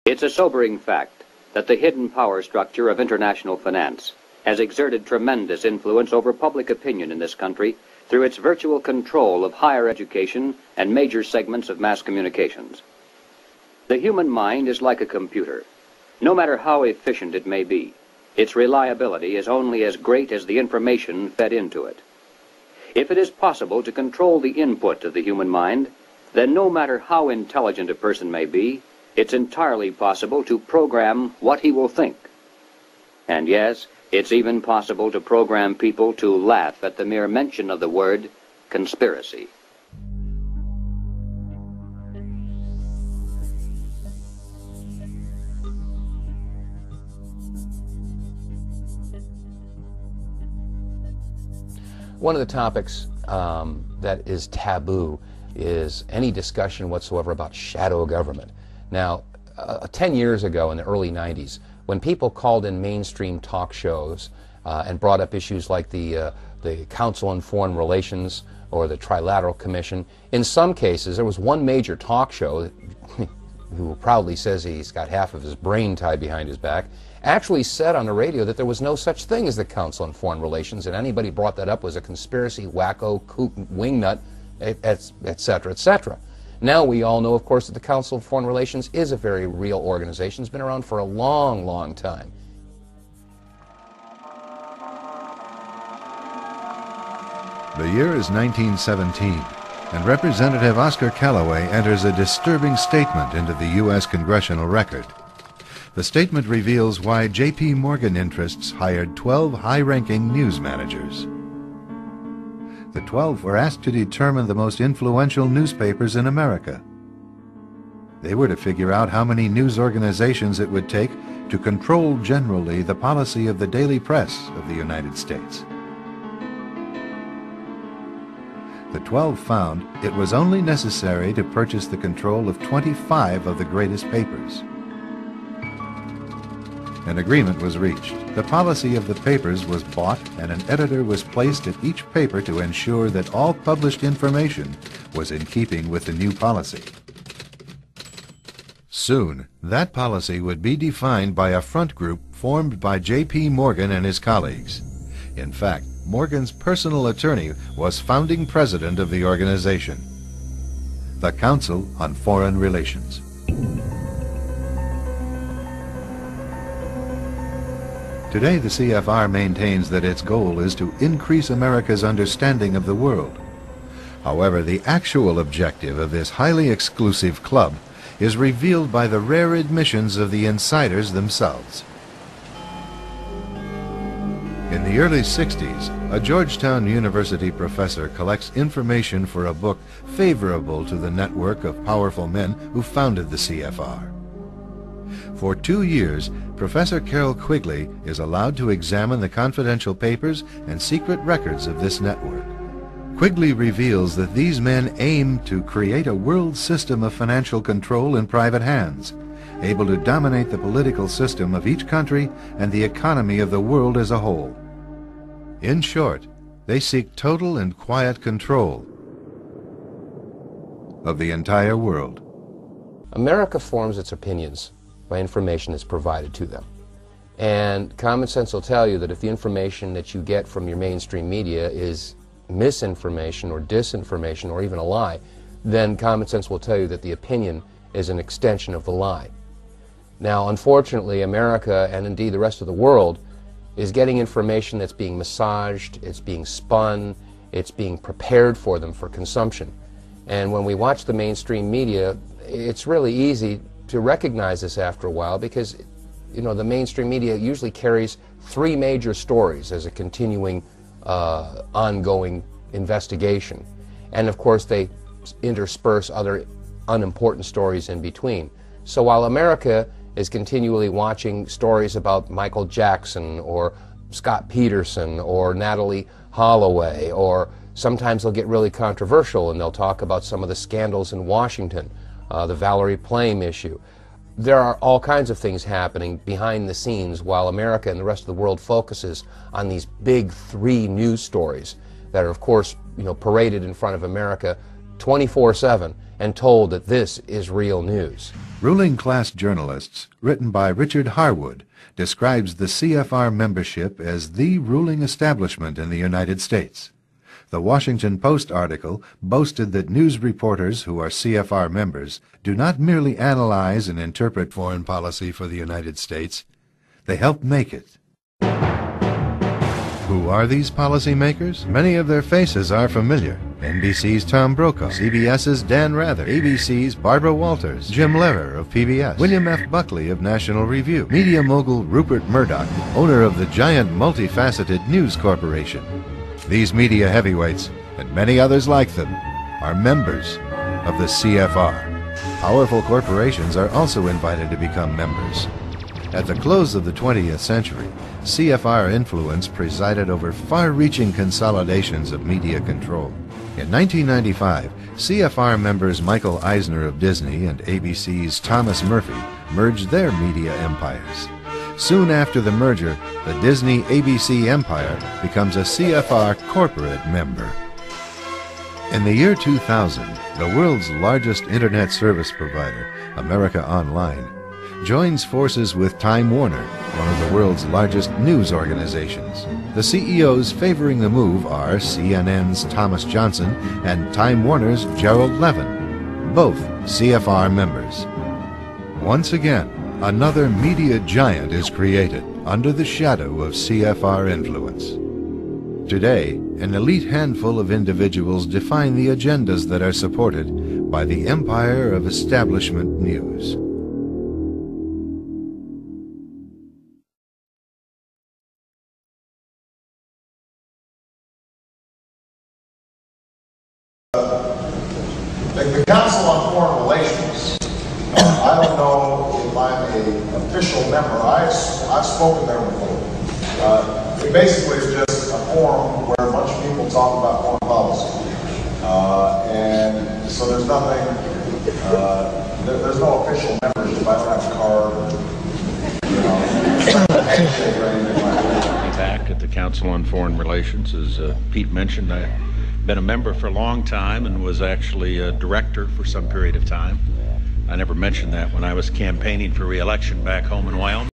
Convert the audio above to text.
It's a sobering fact that the hidden power structure of international finance has exerted tremendous influence over public opinion in this country through its virtual control of higher education and major segments of mass communications. The human mind is like a computer. No matter how efficient it may be, its reliability is only as great as the information fed into it. If it is possible to control the input of the human mind, then no matter how intelligent a person may be, it's entirely possible to program what he will think. And yes, it's even possible to program people to laugh at the mere mention of the word conspiracy. One of the topics that is taboo is any discussion whatsoever about shadow government. Now, 10 years ago in the early 90s, when people called in mainstream talk shows and brought up issues like the Council on Foreign Relations or the Trilateral Commission, in some cases there was one major talk show who proudly says he's got half of his brain tied behind his back, actually said on the radio that there was no such thing as the Council on Foreign Relations, and anybody brought that up was a conspiracy, wacko, kook, wingnut, etc., etc. Now we all know, of course, that the Council of Foreign Relations is a very real organization. It's been around for a long, long time. The year is 1917, and Representative Oscar Callaway enters a disturbing statement into the U.S. Congressional Record. The statement reveals why J.P. Morgan interests hired 12 high-ranking news managers. The 12 were asked to determine the most influential newspapers in America. They were to figure out how many news organizations it would take to control generally the policy of the daily press of the United States. The 12 found it was only necessary to purchase the control of 25 of the greatest papers. An agreement was reached. The policy of the papers was bought, and an editor was placed at each paper to ensure that all published information was in keeping with the new policy. Soon, that policy would be defined by a front group formed by J.P. Morgan and his colleagues. In fact, Morgan's personal attorney was founding president of the organization, the Council on Foreign Relations. Today, the CFR maintains that its goal is to increase America's understanding of the world. However, the actual objective of this highly exclusive club is revealed by the rare admissions of the insiders themselves. In the early 60s, a Georgetown University professor collects information for a book favorable to the network of powerful men who founded the CFR. For 2 years, Professor Carroll Quigley is allowed to examine the confidential papers and secret records of this network. Quigley reveals that these men aim to create a world system of financial control in private hands, able to dominate the political system of each country and the economy of the world as a whole. In short, they seek total and quiet control of the entire world. America forms its opinions by information that's provided to them. And common sense will tell you that if the information that you get from your mainstream media is misinformation or disinformation or even a lie, then common sense will tell you that the opinion is an extension of the lie. Now, unfortunately, America, and indeed the rest of the world, is getting information that's being massaged, it's being spun, it's being prepared for them for consumption. And when we watch the mainstream media, it's really easy to recognize this after a while because, you know, the mainstream media usually carries 3 major stories as a continuing, ongoing investigation. And of course, they intersperse other unimportant stories in between. So while America is continually watching stories about Michael Jackson or Scott Peterson or Natalie Holloway, or sometimes they'll get really controversial and they'll talk about some of the scandals in Washington, the Valerie Plame issue. There are all kinds of things happening behind the scenes while America and the rest of the world focuses on these big 3 news stories that are, of course, you know, paraded in front of America 24/7 and told that this is real news. Ruling Class Journalists, written by Richard Harwood, describes the CFR membership as the ruling establishment in the United States. The Washington Post article boasted that news reporters who are CFR members do not merely analyze and interpret foreign policy for the United States, they help make it. Who are these policymakers? Many of their faces are familiar. NBC's Tom Brokaw, CBS's Dan Rather, ABC's Barbara Walters, Jim Lehrer of PBS, William F. Buckley of National Review, media mogul Rupert Murdoch, owner of the giant multifaceted News Corporation. These media heavyweights, and many others like them, are members of the CFR. Powerful corporations are also invited to become members. At the close of the 20th century, CFR influence presided over far-reaching consolidations of media control. In 1995, CFR members Michael Eisner of Disney and ABC's Thomas Murphy merged their media empires. Soon after the merger, the Disney-ABC empire becomes a CFR corporate member. In the year 2000, the world's largest internet service provider, America Online, joins forces with Time Warner, one of the world's largest news organizations. The CEOs favoring the move are CNN's Thomas Johnson and Time Warner's Gerald Levin, both CFR members. Once again, another media giant is created under the shadow of CFR influence. Today, an elite handful of individuals define the agendas that are supported by the empire of establishment news. The Council on Foreign Relations, I don't know if I'm an official member. I've spoken there before. It basically is just a forum where a bunch of people talk about foreign policy. And so there's nothing, there's no official membership. I don't have a card, handshake or anything like that. Back at the Council on Foreign Relations, as Pete mentioned, I've been a member for a long time and was actually a director for some period of time. I never mentioned that when I was campaigning for re-election back home in Wyoming.